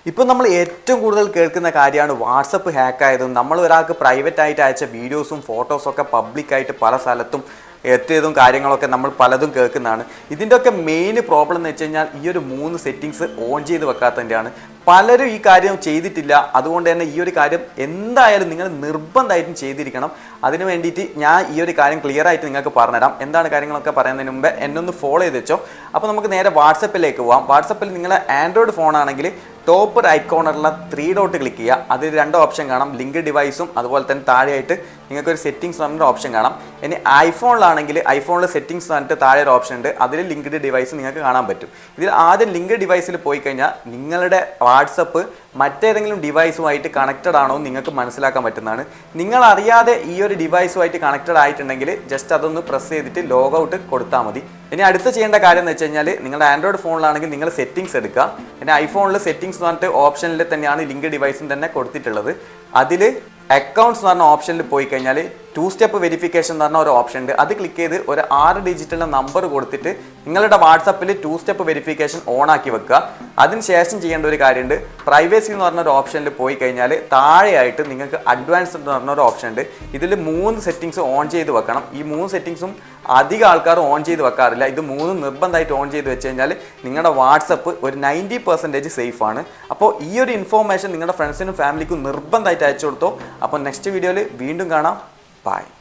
ഇപ്പോൾ നമ്മൾ ഏറ്റവും കൂടുതൽ കേൾക്കുന്ന കാര്യമാണ് വാട്സപ്പ് ഹാക്ക് ആയതും നമ്മൾ ഒരാൾക്ക് പ്രൈവറ്റ് ആയിട്ട് അയച്ച വീഡിയോസും ഫോട്ടോസും ഒക്കെ പബ്ലിക്കായിട്ട് പല സ്ഥലത്തും എത്തിയതും കാര്യങ്ങളൊക്കെ നമ്മൾ പലതും കേൾക്കുന്നതാണ്. ഇതിൻ്റെയൊക്കെ മെയിൻ പ്രോബ്ലം എന്ന് വെച്ച് കഴിഞ്ഞാൽ ഈ ഒരു 3 സെറ്റിങ്സ് ഓൺ ചെയ്ത് വെക്കാത്തതിൻ്റെയാണ്. പലരും ഈ കാര്യം ചെയ്തിട്ടില്ല. അതുകൊണ്ട് തന്നെ ഈ ഒരു കാര്യം എന്തായാലും നിങ്ങൾ നിർബന്ധമായിട്ടും ചെയ്തിരിക്കണം. അതിന് വേണ്ടിയിട്ട് ഞാൻ ഈ ഒരു കാര്യം ക്ലിയർ ആയിട്ട് നിങ്ങൾക്ക് പറഞ്ഞുതരാം. എന്താണ് കാര്യങ്ങളൊക്കെ പറയുന്നതിന് മുമ്പ് എന്നെ ഒന്ന് ഫോളോ ചെയ്ത് വെച്ചോ. അപ്പോൾ നമുക്ക് നേരെ വാട്സപ്പിലേക്ക് പോവാം. വാട്സപ്പിൽ നിങ്ങൾ ആൻഡ്രോയിഡ് ഫോൺ ആണെങ്കിൽ ടോപ്പ് റൈറ്റ് കോർണറിലുള്ള 3 ഡോട്ട് ക്ലിക്ക് ചെയ്യുക. അതിൽ 2 ഓപ്ഷൻ കാണാം, ലിങ്ക് ഡിവൈസും അതുപോലെ തന്നെ താഴെയായിട്ട് നിങ്ങൾക്കൊരു സെറ്റിംഗ്സ് പറഞ്ഞൊരു ഓപ്ഷൻ കാണാം. ഇനി ഐഫോണിലാണെങ്കിൽ ഐഫോണിൽ സെറ്റിംഗ്സ് പറഞ്ഞിട്ട് താഴെ ഒരു ഓപ്ഷൻ ഉണ്ട്, അതിൽ ലിങ്ക്ഡ് ഡിവൈസ് നിങ്ങൾക്ക് കാണാൻ പറ്റും. ഇതിൽ ആദ്യം ലിങ്ക് ഡിവൈസിൽ പോയി കഴിഞ്ഞാൽ നിങ്ങളുടെ വാട്സപ്പ് മറ്റേതെങ്കിലും ഡിവൈസുമായിട്ട് കണക്റ്റഡ് ആണോ എന്ന് നിങ്ങൾക്ക് മനസ്സിലാക്കാൻ പറ്റുന്നതാണ്. നിങ്ങൾ അറിയാതെ ഈ ഒരു ഡിവൈസുമായിട്ട് കണക്റ്റഡ് ആയിട്ടുണ്ടെങ്കിൽ ജസ്റ്റ് അതൊന്ന് പ്രസ് ചെയ്തിട്ട് ലോഗ് ഔട്ട് കൊടുത്താൽ മതി. ഇനി അടുത്ത് ചെയ്യേണ്ട കാര്യം എന്ന് വെച്ച് കഴിഞ്ഞാൽ നിങ്ങളുടെ ആൻഡ്രോയിഡ് ഫോണിലാണെങ്കിൽ നിങ്ങൾ സെറ്റിംഗ്സ് എടുക്കുക. പിന്നെ ഐഫോണിൽ സെറ്റിംഗ്സ് എന്ന് പറഞ്ഞിട്ട് ഓപ്ഷനിൽ തന്നെയാണ് ലിങ്ക് ഡിവൈസും തന്നെ കൊടുത്തിട്ടുള്ളത്. അതിൽ അക്കൗണ്ട്സ് എന്ന് പറഞ്ഞ ഓപ്ഷനിൽ പോയി കഴിഞ്ഞാൽ 2 സ്റ്റെപ്പ് വെരിഫിക്കേഷൻ എന്ന് പറഞ്ഞ ഒരു ഓപ്ഷൻ ഉണ്ട്. അത് ക്ലിക്ക് ചെയ്ത് ഒരു 6 ഡിജിറ്റുള്ള നമ്പർ കൊടുത്തിട്ട് നിങ്ങളുടെ വാട്സപ്പിൽ 2 സ്റ്റെപ്പ് വെരിഫിക്കേഷൻ ഓൺ ആക്കി വെക്കുക. അതിനുശേഷം ചെയ്യേണ്ട ഒരു കാര്യമുണ്ട്, പ്രൈവസി എന്ന് പറഞ്ഞ ഒരു ഓപ്ഷനിൽ പോയി കഴിഞ്ഞാൽ താഴെയായിട്ട് നിങ്ങൾക്ക് അഡ്വാൻസ് എന്ന് പറഞ്ഞൊരു ഓപ്ഷൻ ഉണ്ട്. ഇതിൽ 3 സെറ്റിങ്സ് ഓൺ ചെയ്ത് വെക്കണം. ഈ 3 സെറ്റിങ്സും അധികം ആൾക്കാർ ഓൺ ചെയ്ത് വെക്കാറില്ല. ഇത് 3 നിർബന്ധമായിട്ട് ഓൺ ചെയ്ത് വെച്ച് കഴിഞ്ഞാൽ നിങ്ങളുടെ വാട്സപ്പ് ഒരു 90% സേഫ് ആണ്. അപ്പോൾ ഈ ഒരു ഇൻഫോർമേഷൻ നിങ്ങളുടെ ഫ്രണ്ട്സിനും ഫാമിലിക്കും നിർബന്ധമായിട്ട് അയച്ചു കൊടുത്തോ. അപ്പോൾ നെക്സ്റ്റ് വീഡിയോയിൽ വീണ്ടും കാണാം. Bye.